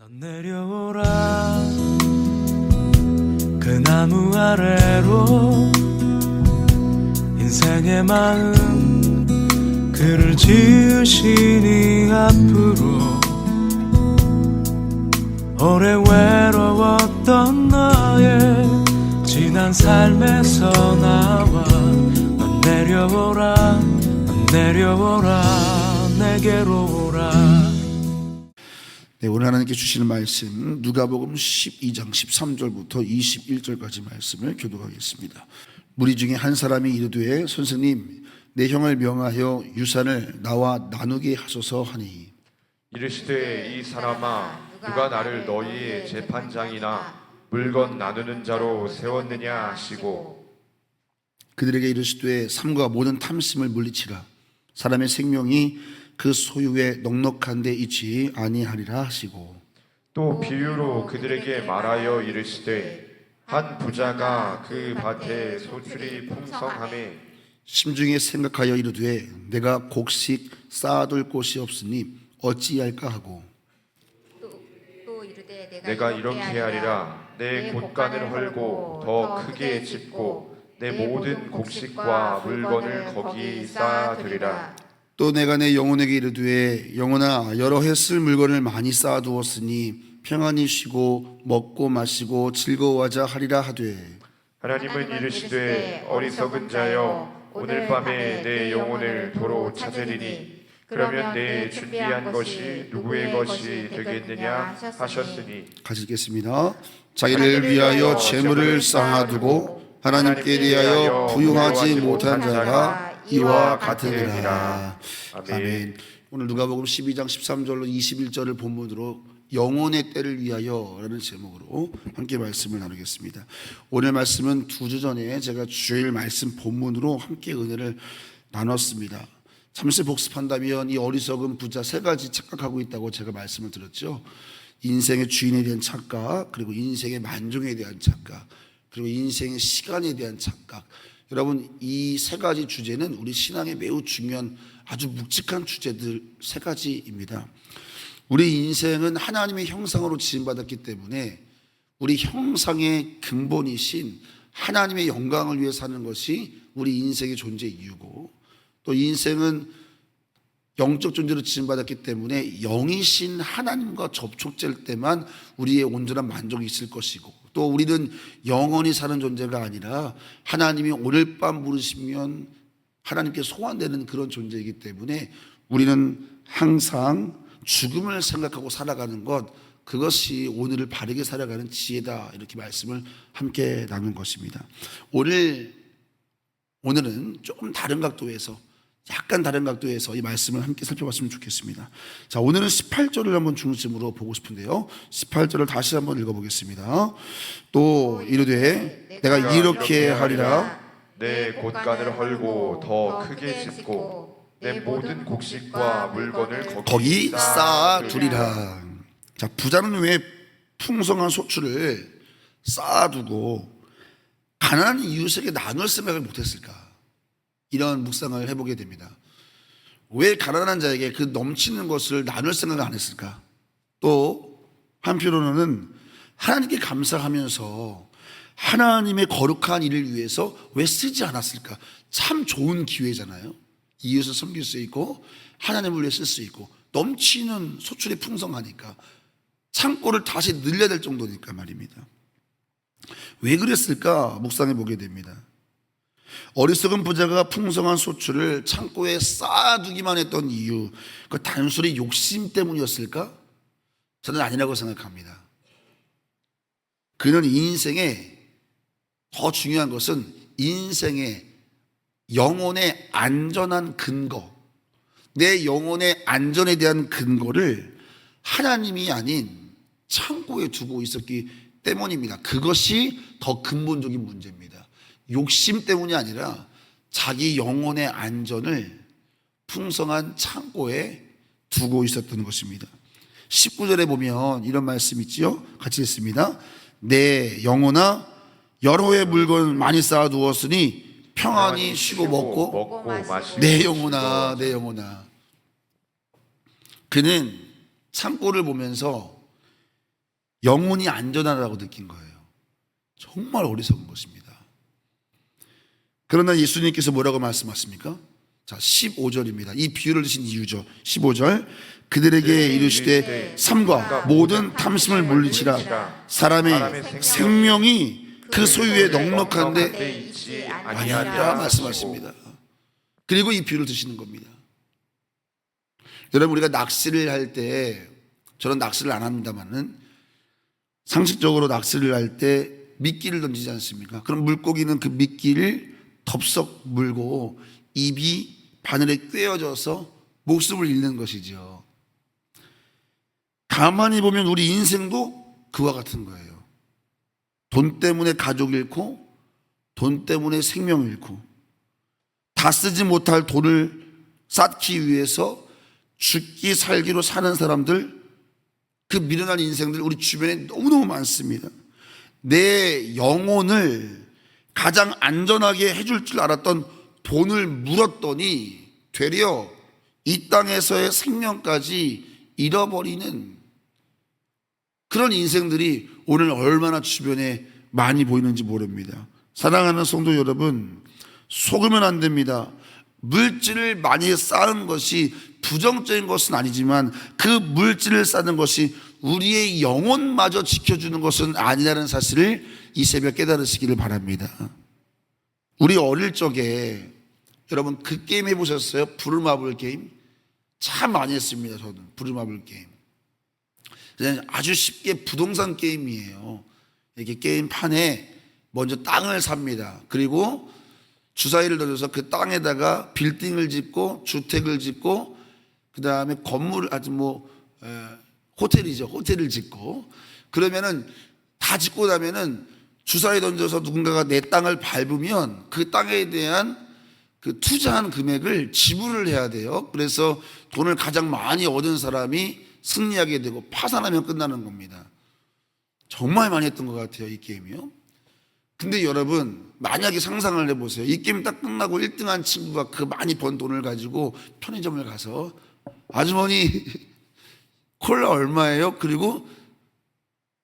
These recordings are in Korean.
넌 내려오라 그 나무 아래로 인생의 마음 그를 지으시니 앞으로 오래 외로웠던 너의 지난 삶에서 나와 넌 내려오라 넌 내려오라 내게로 오라. 네, 오늘 하나님께 주시는 말씀 누가복음 12장 13절부터 21절까지 말씀을 교독하겠습니다. 무리 중에 한 사람이 이르되 선생님 내 형을 명하여 유산을 나와 나누게 하소서 하니 이르시되 이 사람아 누가 나를 너희의 재판장이나 물건 나누는 자로 세웠느냐 하시고 그들에게 이르시되 삼가 모든 탐심을 물리치라 사람의 생명이 그 소유에 넉넉한 데 있지 아니하리라 하시고 또 비유로 그들에게 말하여 이르시되 한 부자가 그 밭에 소출이 풍성하매 심중에 생각하여 이르되 내가 곡식 쌓아둘 곳이 없으니 어찌할까 하고 또 이르되 내가 이렇게 하리라 내 곳간을 헐고 더 크게 짓고 내 모든 곡식과 물건을 거기 쌓아두리라. 또 내가 내 영혼에게 이르되 영혼아 여러 해 쓸 물건을 많이 쌓아두었으니 평안히 쉬고 먹고 마시고 즐거워하자 하리라 하되 하나님은 이르시되 어리석은 자여 오늘 밤에 내 영혼을 도로 찾으리니 그러면 내 준비한 것이 누구의 것이 되겠느냐 하셨으니. 같이 읽겠습니다. 자기를 위하여 재물을 쌓아두고 하나님께 대하여 부유하지 못한 자가 이와 같으니라. 아멘. 오늘 누가복음 12장 13절로 21절을 본문으로 영혼의 때를 위하여 라는 제목으로 함께 말씀을 나누겠습니다. 오늘 말씀은 2주 전에 제가 주일 말씀 본문으로 함께 은혜를 나눴습니다. 잠시 복습한다면 이 어리석은 부자 3가지 착각하고 있다고 제가 말씀을 드렸죠. 인생의 주인에 대한 착각, 그리고 인생의 만족에 대한 착각, 그리고 인생의 시간에 대한 착각. 여러분 이 3가지 주제는 우리 신앙에 매우 중요한 아주 묵직한 주제들 3가지입니다. 우리 인생은 하나님의 형상으로 지음받았기 때문에 우리 형상의 근본이신 하나님의 영광을 위해 사는 것이 우리 인생의 존재 이유고 또 인생은 영적 존재로 지음받았기 때문에 영이신 하나님과 접촉될 때만 우리의 온전한 만족이 있을 것이고 또 우리는 영원히 사는 존재가 아니라 하나님이 오늘 밤 부르시면 하나님께 소환되는 그런 존재이기 때문에 우리는 항상 죽음을 생각하고 살아가는 것 그것이 오늘을 바르게 살아가는 지혜다 이렇게 말씀을 함께 나눈 것입니다. 오늘은 조금 다른 각도에서 약간 다른 각도에서 이 말씀을 함께 살펴봤으면 좋겠습니다. 자, 오늘은 18절을 한번 중심으로 보고 싶은데요. 18절을 다시 한번 읽어보겠습니다. 또 이르되 내가 이렇게 하리라 내 곳간을 헐고 더 크게 짓고 내 모든 곡식과 물건을 거기 쌓아두리라. 자, 부자는 왜 풍성한 소출을 쌓아두고 가난한 이웃에게 나눌 생각을 못했을까? 이런 묵상을 해보게 됩니다. 왜 가난한 자에게 그 넘치는 것을 나눌 생각을 안 했을까? 또 한편으로는 하나님께 감사하면서 하나님의 거룩한 일을 위해서 왜 쓰지 않았을까? 참 좋은 기회잖아요. 이웃을 섬길 수 있고 하나님을 위해 쓸 수 있고 넘치는 소출이 풍성하니까 창고를 다시 늘려야 될 정도니까 말입니다. 왜 그랬을까? 묵상해 보게 됩니다. 어리석은 부자가 풍성한 소출을 창고에 쌓아두기만 했던 이유, 그 단순히 욕심 때문이었을까? 저는 아니라고 생각합니다. 그는 인생에 더 중요한 것은 인생의 영혼의 안전한 근거, 내 영혼의 안전에 대한 근거를 하나님이 아닌 창고에 두고 있었기 때문입니다. 그것이 더 근본적인 문제입니다. 욕심 때문이 아니라 자기 영혼의 안전을 풍성한 창고에 두고 있었던 것입니다. 19절에 보면 이런 말씀 있지요. 같이 읽습니다. 내 영혼아 여러 해 물건 많이 쌓아두었으니 평안히 쉬고 먹고 마시고 내 영혼아 내 영혼아. 그는 창고를 보면서 영혼이 안전하다고 느낀 거예요. 정말 어리석은 것입니다. 그러나 예수님께서 뭐라고 말씀하십니까? 자, 15절입니다. 이 비유를 드신 이유죠. 15절. 그들에게 이르시되 삼가 모든 탐심을 물리치라. 사람의 생명이 그 소유에 넉넉한데 있지 아니하리라 말씀하십니다. 그리고 이 비유를 드시는 겁니다. 여러분, 우리가 낚시를 할 때, 저는 낚시를 안 합니다만은 상식적으로 낚시를 할 때 미끼를 던지지 않습니까? 그럼 물고기는 그 미끼를 덥석 물고 입이 바늘에 꿰어져서 목숨을 잃는 것이죠. 가만히 보면 우리 인생도 그와 같은 거예요. 돈 때문에 가족 잃고, 돈 때문에 생명 잃고, 다 쓰지 못할 돈을 쌓기 위해서 죽기 살기로 사는 사람들, 그 미련한 인생들 우리 주변에 너무너무 많습니다. 내 영혼을 가장 안전하게 해줄 줄 알았던 돈을 물었더니 되려 이 땅에서의 생명까지 잃어버리는 그런 인생들이 오늘 얼마나 주변에 많이 보이는지 모릅니다. 사랑하는 성도 여러분, 속으면 안 됩니다. 물질을 많이 쌓은 것이 부정적인 것은 아니지만 그 물질을 쌓는 것이 우리의 영혼마저 지켜주는 것은 아니라는 사실을 이 새벽 깨달으시기를 바랍니다. 우리 어릴 적에 여러분 그 게임 해보셨어요? 부루마블 게임? 참 많이 했습니다. 저는 부루마블 게임. 그냥 아주 쉽게 부동산 게임이에요. 이렇게 게임판에 먼저 땅을 삽니다. 그리고 주사위를 던져서 그 땅에다가 빌딩을 짓고 주택을 짓고 그 다음에 건물을 호텔이죠. 호텔을 짓고 그러면은 다 짓고 나면은 주사위 던져서 누군가가 내 땅을 밟으면 그 땅에 대한 그 투자한 금액을 지불을 해야 돼요. 그래서 돈을 가장 많이 얻은 사람이 승리하게 되고 파산하면 끝나는 겁니다. 정말 많이 했던 것 같아요, 이 게임이요. 근데 여러분 만약에 상상을 해보세요. 이 게임 딱 끝나고 1등한 친구가 그 많이 번 돈을 가지고 편의점을 가서 아주머니 콜라 얼마예요? 그리고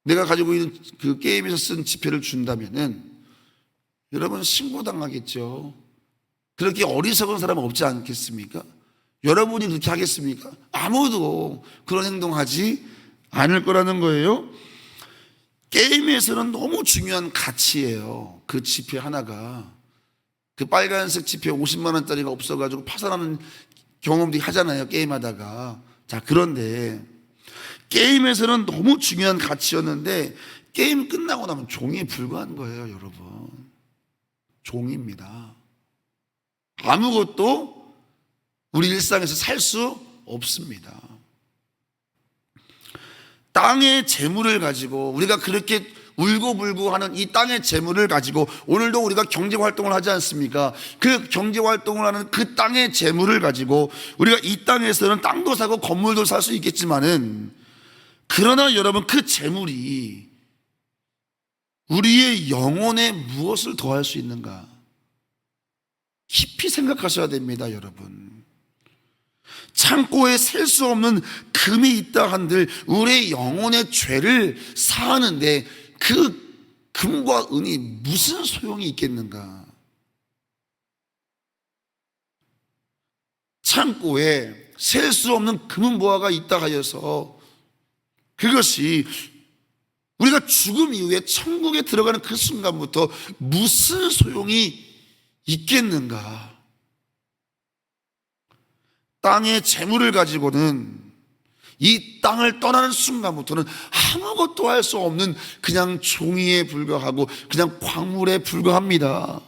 내가 가지고 있는 그 게임에서 쓴 지폐를 준다면은 여러분 신고당하겠죠. 그렇게 어리석은 사람은 없지 않겠습니까? 여러분이 그렇게 하겠습니까? 아무도 그런 행동하지 않을 거라는 거예요. 게임에서는 너무 중요한 가치예요. 그 지폐 하나가. 그 빨간색 지폐 50만 원짜리가 없어가지고 파산하는 경험도 하잖아요, 게임하다가. 자, 그런데 게임에서는 너무 중요한 가치였는데 게임 끝나고 나면 종이에 불과한 거예요, 여러분. 종입니다. 아무것도 우리 일상에서 살 수 없습니다. 땅의 재물을 가지고 우리가 그렇게 울고불고 하는 이 땅의 재물을 가지고 오늘도 우리가 경제활동을 하지 않습니까? 그 경제활동을 하는 그 땅의 재물을 가지고 우리가 이 땅에서는 땅도 사고 건물도 살 수 있겠지만은 그러나 여러분 그 재물이 우리의 영혼에 무엇을 더할 수 있는가? 깊이 생각하셔야 됩니다, 여러분. 창고에 셀 수 없는 금이 있다 한들 우리의 영혼의 죄를 사하는데 그 금과 은이 무슨 소용이 있겠는가? 창고에 셀 수 없는 금은보화가 있다 하여서 그것이 우리가 죽음 이후에 천국에 들어가는 그 순간부터 무슨 소용이 있겠는가? 땅의 재물을 가지고는 이 땅을 떠나는 순간부터는 아무것도 할 수 없는 그냥 종이에 불과하고 그냥 광물에 불과합니다.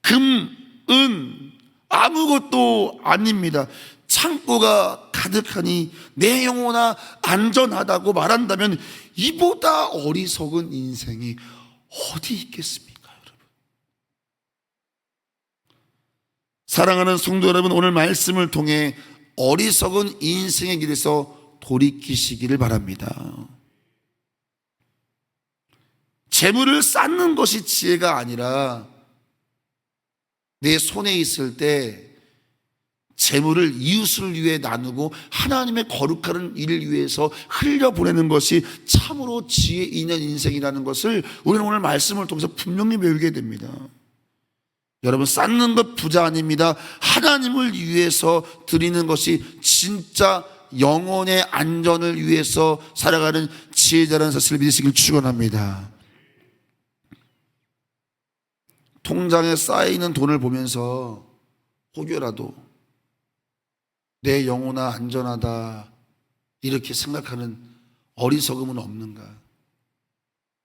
금, 은 아무것도 아닙니다. 창고가 가득하니 내 영혼아 안전하다고 말한다면 이보다 어리석은 인생이 어디 있겠습니까, 여러분? 사랑하는 성도 여러분, 오늘 말씀을 통해 어리석은 인생의 길에서 돌이키시기를 바랍니다. 재물을 쌓는 것이 지혜가 아니라 내 손에 있을 때 재물을 이웃을 위해 나누고 하나님의 거룩한 일을 위해서 흘려보내는 것이 참으로 지혜 있는 인생이라는 것을 우리는 오늘 말씀을 통해서 분명히 배우게 됩니다. 여러분, 쌓는 것 부자 아닙니다. 하나님을 위해서 드리는 것이 진짜 영혼의 안전을 위해서 살아가는 지혜자라는 사실을 믿으시길 축원합니다. 통장에 쌓여있는 돈을 보면서 혹여라도 내 영혼아 안전하다 이렇게 생각하는 어리석음은 없는가?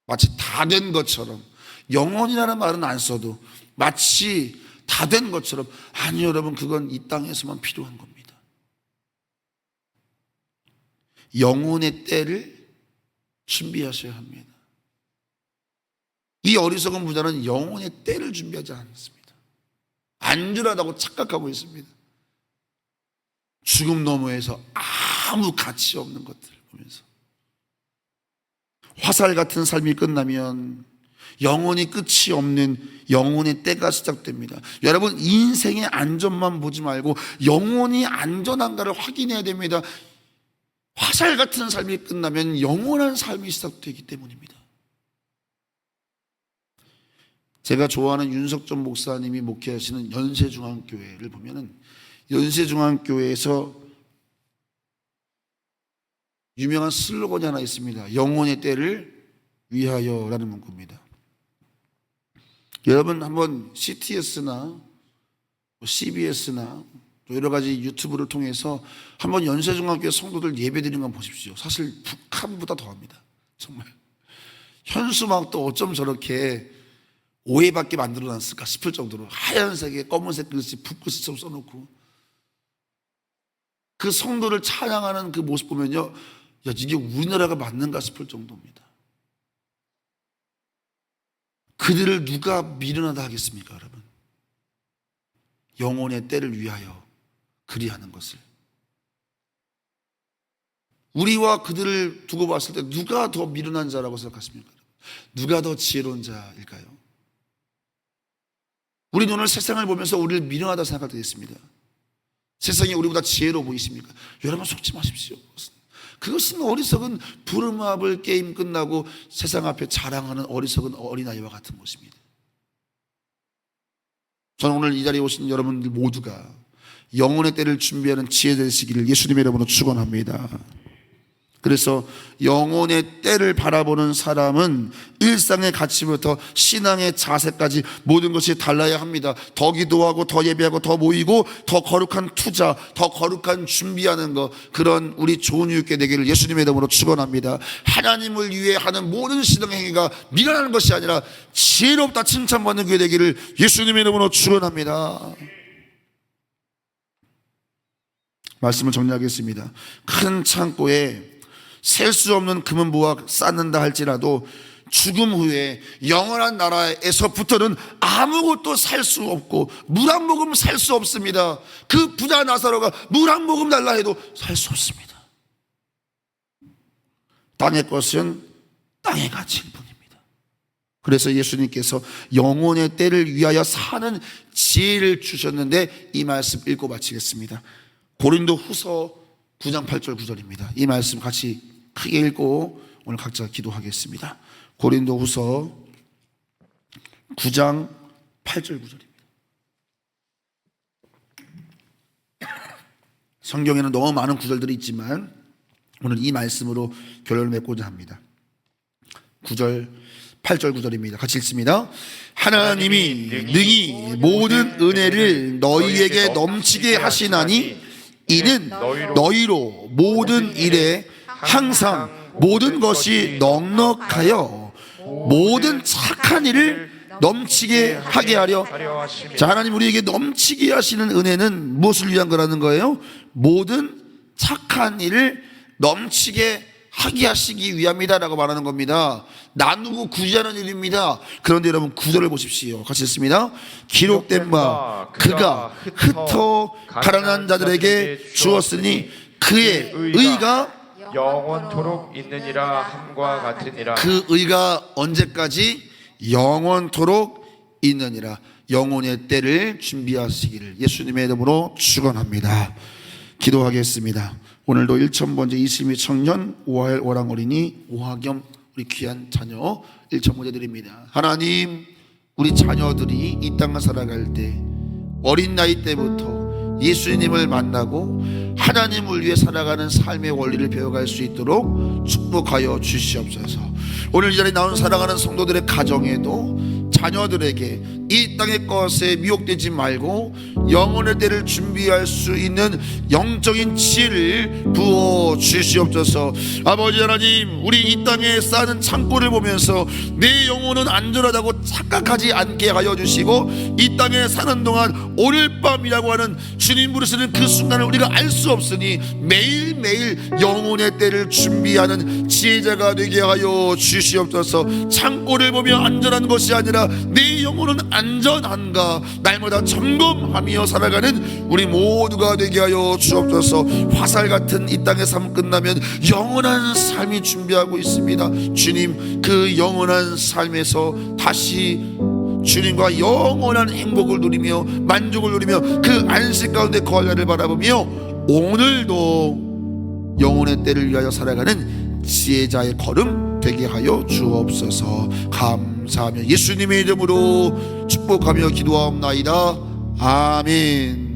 마치 다 된 것처럼, 영혼이라는 말은 안 써도 마치 다 된 것처럼. 아니 여러분, 그건 이 땅에서만 필요한 겁니다. 영혼의 때를 준비하셔야 합니다. 이 어리석은 부자는 영혼의 때를 준비하지 않습니다. 안전하다고 착각하고 있습니다. 죽음 너머에서 아무 가치 없는 것들을 보면서 화살 같은 삶이 끝나면 영원히 끝이 없는 영혼의 때가 시작됩니다. 여러분, 인생의 안전만 보지 말고 영혼이 안전한가를 확인해야 됩니다. 화살 같은 삶이 끝나면 영원한 삶이 시작되기 때문입니다. 제가 좋아하는 윤석전 목사님이 목회하시는 연세중앙교회를 보면은 연세중앙교회에서 유명한 슬로건이 하나 있습니다. 영혼의 때를 위하여라는 문구입니다. 여러분 한번 CTS나 CBS나 또 여러 가지 유튜브를 통해서 한번 연세중앙교회 성도들 예배드리는 건 보십시오. 사실 북한보다 더합니다. 정말 현수막도 어쩜 저렇게 오해받게 만들어놨을까 싶을 정도로 하얀색에 검은색 글씨 붓글씨처럼 써놓고 그 성도를 찬양하는 그 모습 보면요, 야, 이게 우리나라가 맞는가 싶을 정도입니다. 그들을 누가 미련하다 하겠습니까, 여러분? 영혼의 때를 위하여 그리하는 것을. 우리와 그들을 두고 봤을 때 누가 더 미련한 자라고 생각하십니까? 누가 더 지혜로운 자일까요? 우리는 오늘 세상을 보면서 우리를 미련하다 생각할 때 있습니다. 세상이 우리보다 지혜로워 보이십니까? 여러분 속지 마십시오. 그것은 어리석은 부르마블 게임 끝나고 세상 앞에 자랑하는 어리석은 어린아이와 같은 것입니다. 저는 오늘 이 자리에 오신 여러분들 모두가 영혼의 때를 준비하는 지혜 되시기를 예수님의 이름으로 축원합니다. 그래서 영혼의 때를 바라보는 사람은 일상의 가치부터 신앙의 자세까지 모든 것이 달라야 합니다. 더 기도하고 더 예배하고 더 모이고 더 거룩한 투자, 더 거룩한 준비하는 것, 그런 우리 좋은 이웃께 되기를 예수님의 이름으로 축원합니다. 하나님을 위해 하는 모든 신앙행위가 미련한 것이 아니라 지혜롭다 칭찬받는 교회 되기를 예수님의 이름으로 축원합니다. 말씀을 정리하겠습니다. 큰 창고에 셀 수 없는 금은보화 쌓는다 할지라도 죽음 후에 영원한 나라에서부터는 아무것도 살 수 없고 물 한 모금 살 수 없습니다. 그 부자 나사로가 물 한 모금 달라 해도 살 수 없습니다. 땅의 것은 땅의 가치일 뿐입니다. 그래서 예수님께서 영혼의 때를 위하여 사는 지혜를 주셨는데, 이 말씀 읽고 마치겠습니다. 고린도 후서 9장 8절 9절입니다. 이 말씀 같이 크게 읽고 오늘 각자 기도하겠습니다. 고린도 후서 9장 8절 9절입니다. 성경에는 너무 많은 구절들이 있지만 오늘 이 말씀으로 결론을 맺고자 합니다. 9절 8절 9절입니다. 같이 읽습니다. 하나님이 능히 모든 은혜를 너희에게 넘치게 하시나니 이는 너희로 모든 일에 항상 모든 것이 넉넉하여 모든 착한 일을 넘치게 하게 하려. 자, 하나님 우리에게 넘치게 하시는 은혜는 무엇을 위한 거라는 거예요? 모든 착한 일을 넘치게 하게 하시기 위함이다라고 말하는 겁니다. 나누고 구제하는 일입니다. 그런데 여러분 9절을 보십시오. 같이 읽습니다. 기록된 바 그가 흩어 가난한 자들에게 주었으니 그의 의가 영원토록 있느니라 함과 같으니라. 그 의가 언제까지? 영원토록 있느니라. 영혼의 때를 준비하시기를 예수님의 이름으로 축원합니다. 기도하겠습니다. 오늘도 1000번째 22 청년 오하엘 오랑어린이 오하겸 우리 귀한 자녀 1000번째 드립니다. 하나님, 우리 자녀들이 이 땅을 살아갈 때 어린 나이 때부터 예수님을 만나고 하나님을 위해 살아가는 삶의 원리를 배워갈 수 있도록 축복하여 주시옵소서. 오늘 이 자리에 나온 사랑하는 성도들의 가정에도 자녀들에게 이 땅의 것에 미혹되지 말고 영혼의 때를 준비할 수 있는 영적인 지혜를 부어 주시옵소서. 아버지 하나님, 우리 이 땅에 쌓는 창고를 보면서 내 영혼은 안전하다고 착각하지 않게 하여 주시고, 이 땅에 사는 동안 오늘 밤이라고 하는 주님 부르시는 그 순간을 우리가 알 수 없으니 매일매일 영혼의 때를 준비하는 지혜자가 되게 하여 주시옵소서. 창고를 보며 안전한 것이 아니라 내 영혼은 안전한가 날마다 점검하며 살아가는 우리 모두가 되게 하여 주옵소서. 화살 같은 이 땅의 삶 끝나면 영원한 삶이 준비하고 있습니다. 주님, 그 영원한 삶에서 다시 주님과 영원한 행복을 누리며 만족을 누리며 그 안식 가운데 거하기를 바라보며 오늘도 영혼의 때를 위하여 살아가는 지혜자의 걸음 되게 하여 주옵소서. 감사하며 예수님의 이름으로 축복하며 기도하옵나이다. 아멘.